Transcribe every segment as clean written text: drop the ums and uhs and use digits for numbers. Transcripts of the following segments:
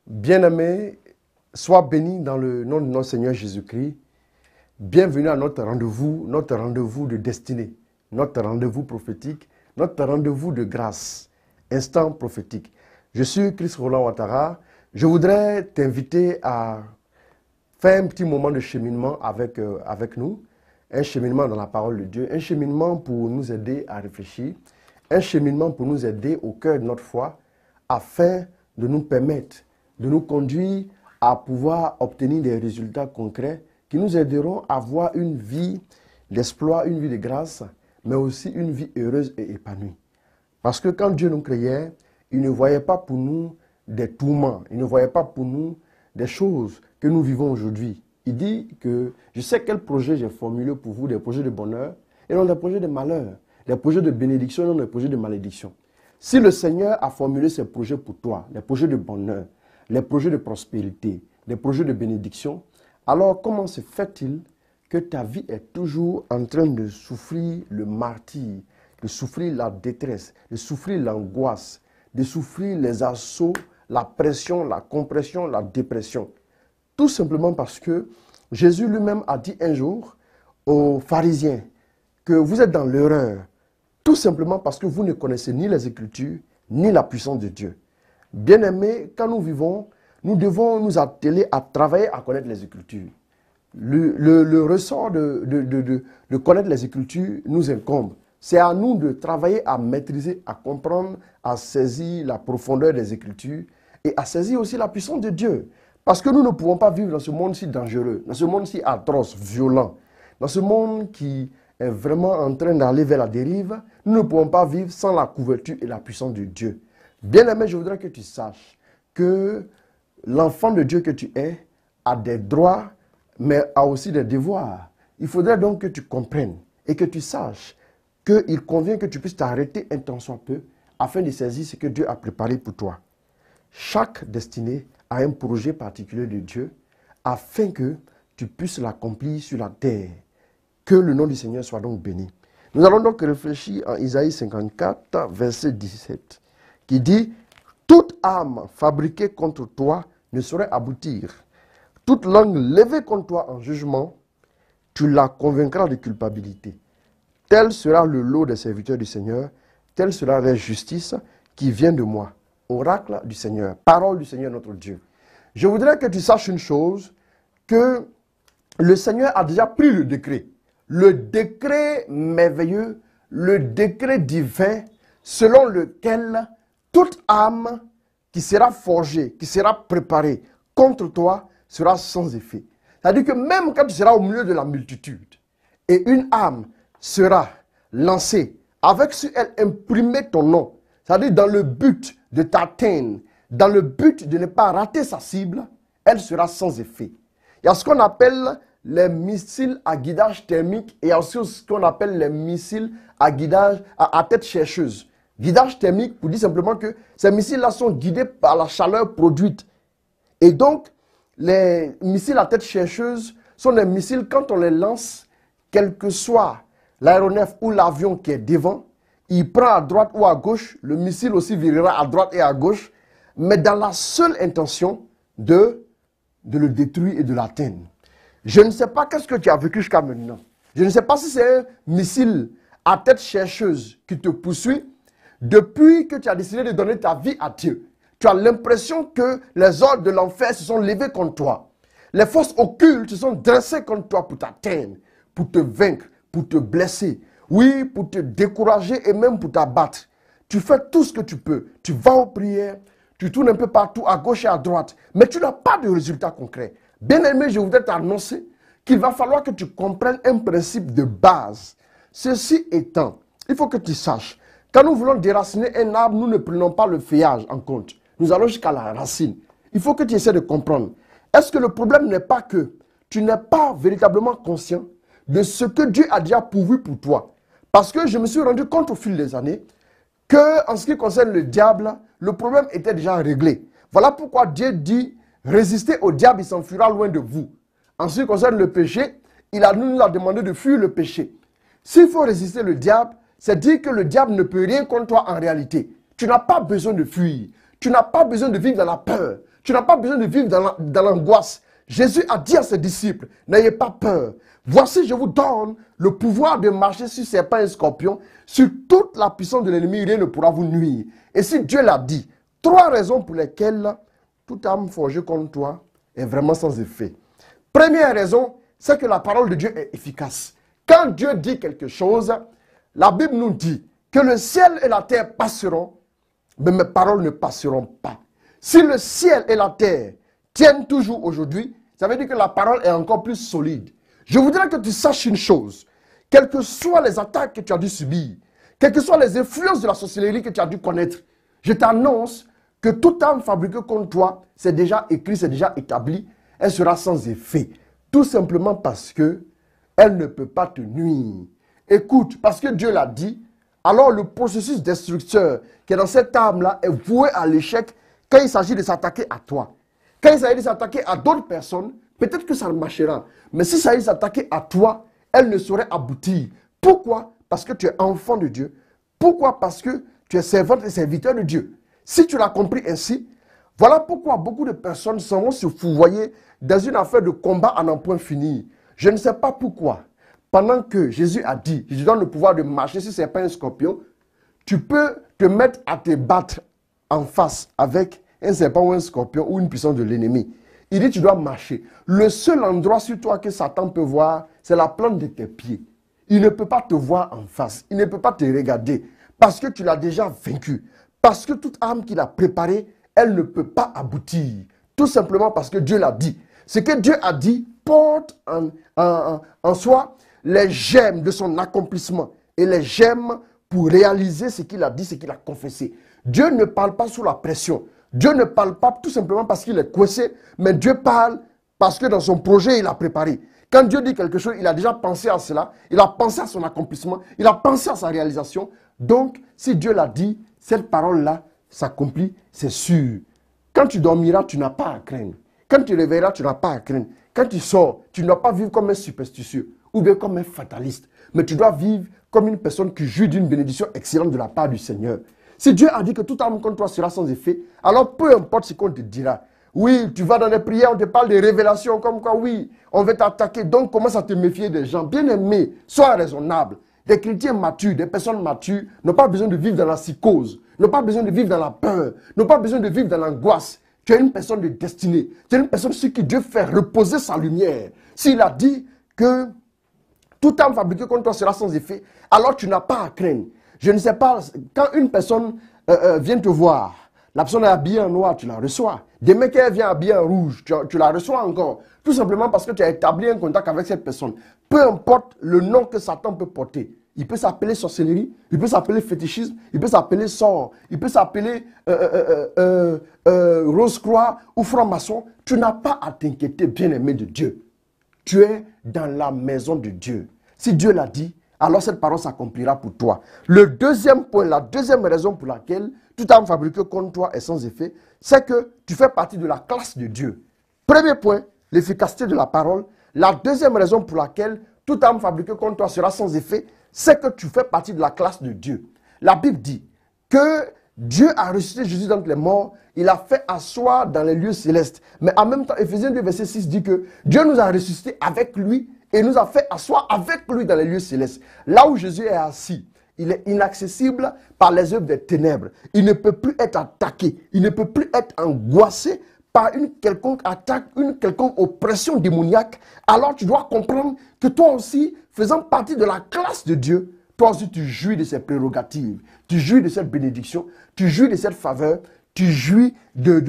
Bien-aimé, sois béni dans le nom de notre Seigneur Jésus-Christ. Bienvenue à notre rendez-vous de destinée, notre rendez-vous prophétique, notre rendez-vous de grâce, instant prophétique. Je suis Chris Roland Ouattara. Je voudrais t'inviter à faire un petit moment de cheminement avec nous, un cheminement dans la parole de Dieu, un cheminement pour nous aider à réfléchir, un cheminement pour nous aider au cœur de notre foi, afin de nous permettre de nous conduire à pouvoir obtenir des résultats concrets qui nous aideront à avoir une vie d'exploit, une vie de grâce, mais aussi une vie heureuse et épanouie. Parce que quand Dieu nous créait, il ne voyait pas pour nous des tourments, il ne voyait pas pour nous des choses que nous vivons aujourd'hui. Il dit que je sais quel projet j'ai formulé pour vous, des projets de bonheur et non des projets de malheur, des projets de bénédiction et non des projets de malédiction. Si le Seigneur a formulé ces projets pour toi, les projets de bonheur, les projets de prospérité, les projets de bénédiction, alors comment se fait-il que ta vie est toujours en train de souffrir le martyre, de souffrir la détresse, de souffrir l'angoisse, de souffrir les assauts, la pression, la compression, la dépression? Tout simplement parce que Jésus lui-même a dit un jour aux pharisiens que vous êtes dans l'erreur, tout simplement parce que vous ne connaissez ni les Écritures, ni la puissance de Dieu. Bien-aimés, quand nous vivons, nous devons nous atteler à travailler à connaître les Écritures. Le ressort de connaître les Écritures nous incombe. C'est à nous de travailler à maîtriser, à comprendre, à saisir la profondeur des Écritures et à saisir aussi la puissance de Dieu. Parce que nous ne pouvons pas vivre dans ce monde si dangereux, dans ce monde si atroce, violent, dans ce monde qui est vraiment en train d'aller vers la dérive. Nous ne pouvons pas vivre sans la couverture et la puissance de Dieu. Bien-aimé, je voudrais que tu saches que l'enfant de Dieu que tu es a des droits, mais a aussi des devoirs. Il faudrait donc que tu comprennes et que tu saches qu'il convient que tu puisses t'arrêter un temps soit peu afin de saisir ce que Dieu a préparé pour toi. Chaque destinée a un projet particulier de Dieu afin que tu puisses l'accomplir sur la terre. Que le nom du Seigneur soit donc béni. Nous allons donc réfléchir en Isaïe 54, verset 17, qui dit « Toute âme fabriquée contre toi ne saurait aboutir. Toute langue levée contre toi en jugement, tu la convaincras de culpabilité. Tel sera le lot des serviteurs du Seigneur, telle sera la justice qui vient de moi. » Oracle du Seigneur, parole du Seigneur notre Dieu. Je voudrais que tu saches une chose, que le Seigneur a déjà pris le décret merveilleux, le décret divin, selon lequel toute âme qui sera forgée, qui sera préparée contre toi, sera sans effet. C'est-à-dire que même quand tu seras au milieu de la multitude, et une âme sera lancée, avec sur elle imprimé ton nom, c'est-à-dire dans le but de t'atteindre, dans le but de ne pas rater sa cible, elle sera sans effet. Il y a ce qu'on appelle les missiles à guidage thermique et il y a aussi ce qu'on appelle les missiles à guidage à tête chercheuse. Guidage thermique pour dire simplement que ces missiles-là sont guidés par la chaleur produite. Et donc, les missiles à tête chercheuse sont des missiles, quand on les lance, quel que soit l'aéronef ou l'avion qui est devant, il prend à droite ou à gauche, le missile aussi virera à droite et à gauche, mais dans la seule intention de le détruire et de l'atteindre. Je ne sais pas qu'est-ce que tu as vécu jusqu'à maintenant. Je ne sais pas si c'est un missile à tête chercheuse qui te poursuit depuis que tu as décidé de donner ta vie à Dieu. Tu as l'impression que les ordres de l'enfer se sont levés contre toi. Les forces occultes se sont dressées contre toi pour t'atteindre, pour te vaincre, pour te blesser. Oui, pour te décourager et même pour t'abattre. Tu fais tout ce que tu peux. Tu vas aux prières, tu tournes un peu partout, à gauche et à droite, mais tu n'as pas de résultat concret. Bien aimé, je voudrais t'annoncer qu'il va falloir que tu comprennes un principe de base. Ceci étant, il faut que tu saches, quand nous voulons déraciner un arbre, nous ne prenons pas le feuillage en compte. Nous allons jusqu'à la racine. Il faut que tu essaies de comprendre. Est-ce que le problème n'est pas que tu n'es pas véritablement conscient de ce que Dieu a déjà pourvu pour toi? Parce que je me suis rendu compte au fil des années que, en ce qui concerne le diable, le problème était déjà réglé. Voilà pourquoi Dieu dit, résistez au diable, il s'enfuira loin de vous. En ce qui concerne le péché, il nous a demandé de fuir le péché. S'il faut résister le diable, c'est dire que le diable ne peut rien contre toi en réalité. Tu n'as pas besoin de fuir. Tu n'as pas besoin de vivre dans la peur. Tu n'as pas besoin de vivre dans l'angoisse. Jésus a dit à ses disciples, n'ayez pas peur. Voici, je vous donne le pouvoir de marcher sur serpents et scorpions, sur toute la puissance de l'ennemi, rien ne pourra vous nuire. Et si Dieu l'a dit, 3 raisons pour lesquelles toute arme forgée contre toi est vraiment sans effet. Première raison, c'est que la parole de Dieu est efficace. Quand Dieu dit quelque chose, la Bible nous dit que le ciel et la terre passeront, mais mes paroles ne passeront pas. Si le ciel et la terre tiennent toujours aujourd'hui, ça veut dire que la parole est encore plus solide. Je voudrais que tu saches une chose. Quelles que soient les attaques que tu as dû subir, quelles que soient les influences de la sorcellerie que tu as dû connaître, je t'annonce que toute arme fabriquée contre toi, c'est déjà écrit, c'est déjà établi, elle sera sans effet. Tout simplement parce que elle ne peut pas te nuire. Écoute, parce que Dieu l'a dit, alors le processus destructeur qui est dans cette arme-là est voué à l'échec quand il s'agit de s'attaquer à toi. Quand il s'agit de s'attaquer à d'autres personnes, peut-être que ça marchera. Mais si ça s'agit de s'attaquer à toi, elle ne saurait aboutir. Pourquoi? Parce que tu es enfant de Dieu. Pourquoi? Parce que tu es servante et serviteur de Dieu. Si tu l'as compris ainsi, voilà pourquoi beaucoup de personnes vont se fourvoyer dans une affaire de combat à n'en point finir. Je ne sais pas pourquoi. Pendant que Jésus a dit, je te donne le pouvoir de marcher sur serpents et scorpions, tu peux te mettre à te battre en face avec un serpent ou un scorpion ou une puissance de l'ennemi. Il dit tu dois marcher. Le seul endroit sur toi que Satan peut voir, c'est la plante de tes pieds. Il ne peut pas te voir en face. Il ne peut pas te regarder parce que tu l'as déjà vaincu. Parce que toute arme qu'il a préparée, elle ne peut pas aboutir. Tout simplement parce que Dieu l'a dit. Ce que Dieu a dit porte en soi les gemmes de son accomplissement et les gemmes pour réaliser ce qu'il a dit, ce qu'il a confessé. Dieu ne parle pas sous la pression. Dieu ne parle pas tout simplement parce qu'il est coincé, mais Dieu parle parce que dans son projet, il a préparé. Quand Dieu dit quelque chose, il a déjà pensé à cela, il a pensé à son accomplissement, il a pensé à sa réalisation. Donc, si Dieu l'a dit, cette parole-là s'accomplit, c'est sûr. Quand tu dormiras, tu n'as pas à craindre. Quand tu réveilleras, tu n'as pas à craindre. Quand tu sors, tu ne dois pas vivre comme un superstitieux ou bien comme un fataliste, mais tu dois vivre comme une personne qui jouit d'une bénédiction excellente de la part du Seigneur. Si Dieu a dit que toute arme contre toi sera sans effet, alors peu importe ce qu'on te dira. Oui, tu vas dans les prières, on te parle de révélations comme quoi, oui, on va t'attaquer, donc commence à te méfier des gens. Bien-aimé, sois raisonnable. Des chrétiens matures, des personnes matures n'ont pas besoin de vivre dans la psychose, n'ont pas besoin de vivre dans la peur, n'ont pas besoin de vivre dans l'angoisse. Tu es une personne de destinée, tu es une personne sur qui Dieu fait reposer sa lumière. S'il a dit que toute arme fabriquée contre toi sera sans effet, alors tu n'as pas à craindre. Je ne sais pas, quand une personne vient te voir, la personne est habillée en noir, tu la reçois. Demain qu'elle vient habillée en rouge, tu la reçois encore. Tout simplement parce que tu as établi un contact avec cette personne. Peu importe le nom que Satan peut porter. Il peut s'appeler sorcellerie, il peut s'appeler fétichisme, il peut s'appeler sort, il peut s'appeler rose-croix ou franc-maçon. Tu n'as pas à t'inquiéter, bien-aimé de Dieu. Tu es dans la maison de Dieu. Si Dieu l'a dit, alors cette parole s'accomplira pour toi. Le deuxième point, la deuxième raison pour laquelle toute arme fabriquée contre toi est sans effet, c'est que tu fais partie de la classe de Dieu. Premier point, l'efficacité de la parole. La deuxième raison pour laquelle toute arme fabriquée contre toi sera sans effet, c'est que tu fais partie de la classe de Dieu. La Bible dit que Dieu a ressuscité Jésus d'entre les morts, il a fait asseoir dans les lieux célestes. Mais en même temps, Éphésiens 2, verset 6 dit que Dieu nous a ressuscités avec lui et nous a fait asseoir avec lui dans les lieux célestes. Là où Jésus est assis, il est inaccessible par les œuvres des ténèbres. Il ne peut plus être attaqué, il ne peut plus être angoissé par une quelconque attaque, une quelconque oppression démoniaque. Alors tu dois comprendre que toi aussi, faisant partie de la classe de Dieu, toi aussi tu jouis de ses prérogatives, tu jouis de cette bénédiction, tu jouis de cette faveur, tu jouis de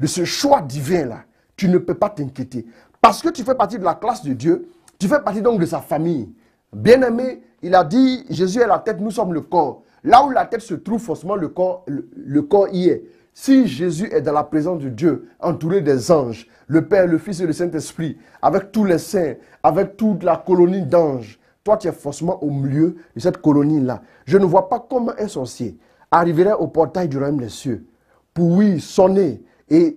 ce choix divin-là. Tu ne peux pas t'inquiéter. Parce que tu fais partie de la classe de Dieu, tu fais partie donc de sa famille. Bien-aimé, il a dit, Jésus est la tête, nous sommes le corps. Là où la tête se trouve, forcément le corps y est. Si Jésus est dans la présence de Dieu, entouré des anges, le Père, le Fils et le Saint-Esprit, avec tous les saints, avec toute la colonie d'anges, toi tu es forcément au milieu de cette colonie-là. Je ne vois pas comment un sorcier arriverait au portail du royaume des cieux pour, oui, sonner et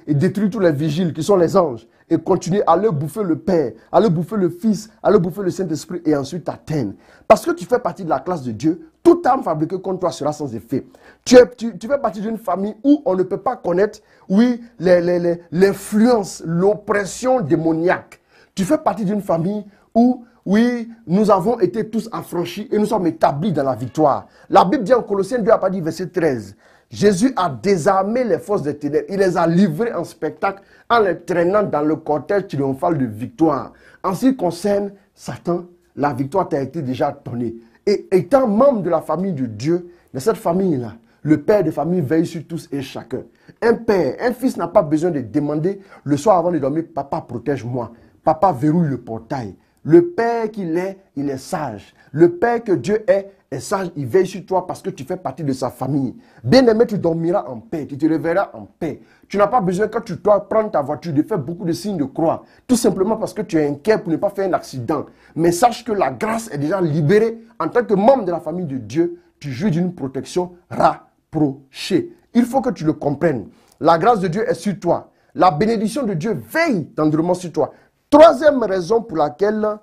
détruire tous les vigiles qui sont les anges et continuer à leur bouffer le Père, à leur bouffer le Fils, à leur bouffer le Saint-Esprit et ensuite t'atteindre. Parce que tu fais partie de la classe de Dieu, toute arme fabriquée contre toi sera sans effet. Tu fais partie d'une famille où on ne peut pas connaître, oui, l'influence, l'oppression démoniaque. Tu fais partie d'une famille où, oui, nous avons été tous affranchis et nous sommes établis dans la victoire. La Bible dit en Colossiens 2, à partir du verset 13, Jésus a désarmé les forces des ténèbres. Il les a livrées en spectacle en les traînant dans le cortège triomphal de victoire. En ce qui concerne Satan, la victoire t'a été déjà donnée. Et étant membre de la famille de Dieu, de cette famille-là, le père de famille veille sur tous et chacun. Un père, un fils n'a pas besoin de demander le soir avant de dormir, papa protège-moi, papa verrouille le portail. Le père qu'il est, il est sage. Le père que Dieu est sage, il veille sur toi parce que tu fais partie de sa famille. Bien-aimé, tu dormiras en paix, tu te réveilleras en paix. Tu n'as pas besoin, quand tu dois prendre ta voiture, de faire beaucoup de signes de croix. Tout simplement parce que tu es inquiet pour ne pas faire un accident. Mais sache que la grâce est déjà libérée. En tant que membre de la famille de Dieu, tu jouis d'une protection rapprochée. Il faut que tu le comprennes. La grâce de Dieu est sur toi. La bénédiction de Dieu veille tendrement sur toi. Troisième raison pour laquelle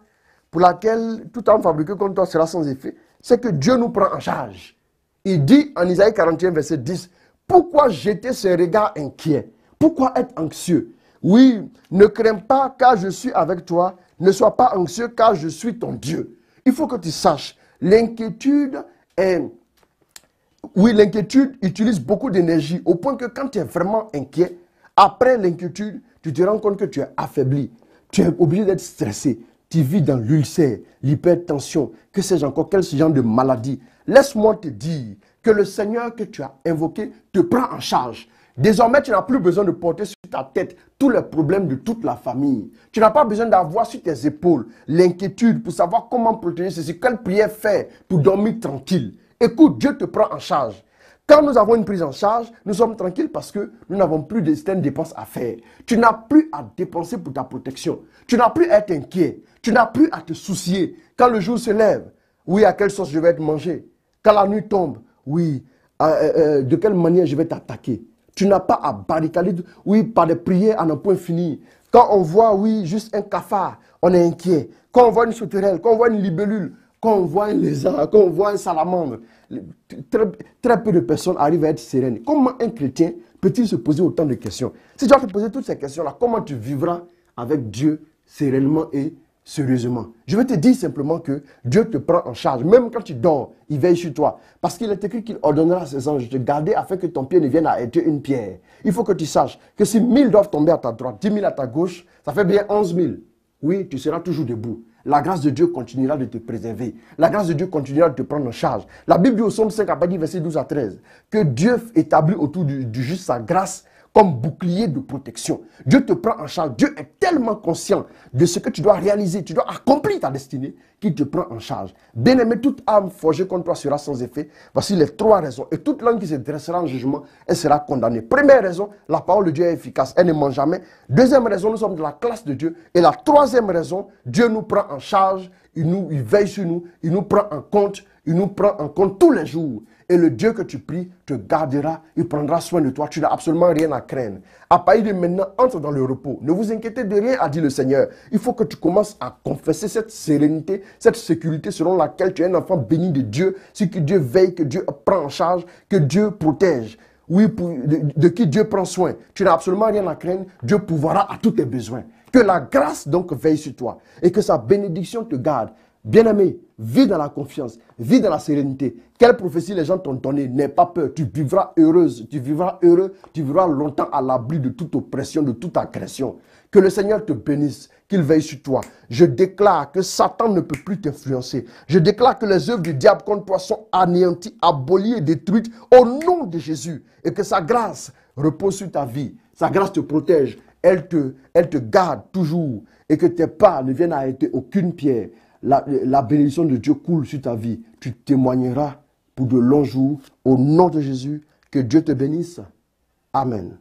tout arme fabriqué contre toi sera sans effet, c'est que Dieu nous prend en charge. Il dit en Isaïe 41, verset 10, « Pourquoi jeter ce regard inquiet? Pourquoi être anxieux? Oui, ne crains pas car je suis avec toi. Ne sois pas anxieux car je suis ton Dieu. » Il faut que tu saches, l'inquiétude utilise beaucoup d'énergie au point que quand tu es vraiment inquiet, après l'inquiétude, tu te rends compte que tu es affaibli. Tu es obligé d'être stressé. Tu vis dans l'ulcère, l'hypertension, que sais-je encore, quel genre de maladie. Laisse-moi te dire que le Seigneur que tu as invoqué te prend en charge. Désormais, tu n'as plus besoin de porter sur ta tête tous les problèmes de toute la famille. Tu n'as pas besoin d'avoir sur tes épaules l'inquiétude pour savoir comment protéger ceci, quelle prière faire pour dormir tranquille. Écoute, Dieu te prend en charge. Quand nous avons une prise en charge, nous sommes tranquilles parce que nous n'avons plus de certaines dépenses à faire. Tu n'as plus à dépenser pour ta protection. Tu n'as plus à être inquiet. Tu n'as plus à te soucier. Quand le jour se lève, oui, à quelle sauce je vais être mangé. Quand la nuit tombe, oui, de quelle manière je vais t'attaquer. Tu n'as pas à barricader, oui, par des prières à n'en point fini. Quand on voit, oui, juste un cafard, on est inquiet. Quand on voit une sauterelle, quand on voit une libellule, quand on voit un lézard, quand on voit un salamandre, très peu de personnes arrivent à être sereines. Comment un chrétien peut-il se poser autant de questions? Si tu dois te poser toutes ces questions-là, comment tu vivras avec Dieu sereinement et sérieusement? Je vais te dire simplement que Dieu te prend en charge. Même quand tu dors, il veille sur toi. Parce qu'il est écrit qu'il ordonnera à ses anges de te garder afin que ton pied ne vienne à heurter une pierre. Il faut que tu saches que si 1000 doivent tomber à ta droite, 10 000 à ta gauche, ça fait bien 11 000. Oui, tu seras toujours debout. La grâce de Dieu continuera de te préserver. La grâce de Dieu continuera de te prendre en charge. La Bible dit au Psaume 5, à partir du verset 12 à 13, que Dieu établit autour du juste sa grâce comme bouclier de protection. Dieu te prend en charge. Dieu est tellement conscient de ce que tu dois réaliser, tu dois accomplir ta destinée, qu'il te prend en charge. Bien-aimé, toute arme forgée contre toi sera sans effet. Voici les trois raisons. Et toute langue qui se dressera en jugement, elle sera condamnée. Première raison, la parole de Dieu est efficace. Elle ne ment jamais. Deuxième raison, nous sommes de la classe de Dieu. Et la troisième raison, Dieu nous prend en charge. Il veille sur nous. Il nous prend en compte. Il nous prend en compte tous les jours. Et le Dieu que tu pries te gardera, il prendra soin de toi. Tu n'as absolument rien à craindre. À partir de maintenant, entre dans le repos. Ne vous inquiétez de rien, a dit le Seigneur. Il faut que tu commences à confesser cette sérénité, cette sécurité selon laquelle tu es un enfant béni de Dieu. C'est que Dieu veille, que Dieu prend en charge, que Dieu protège. Oui, de qui Dieu prend soin. Tu n'as absolument rien à craindre. Dieu pourvoira à tous tes besoins. Que la grâce donc veille sur toi et que sa bénédiction te garde. Bien-aimé, vis dans la confiance, vis dans la sérénité. Quelle prophétie les gens t'ont donné, n'aie pas peur. Tu vivras heureuse, tu vivras heureux, tu vivras longtemps à l'abri de toute oppression, de toute agression. Que le Seigneur te bénisse, qu'il veille sur toi. Je déclare que Satan ne peut plus t'influencer. Je déclare que les œuvres du diable contre toi sont anéanties, abolies et détruites au nom de Jésus. Et que sa grâce repose sur ta vie. Sa grâce te protège, elle te garde toujours. Et que tes pas ne viennent à heurter aucune pierre. La bénédiction de Dieu coule sur ta vie. Tu témoigneras pour de longs jours. Au nom de Jésus, que Dieu te bénisse. Amen.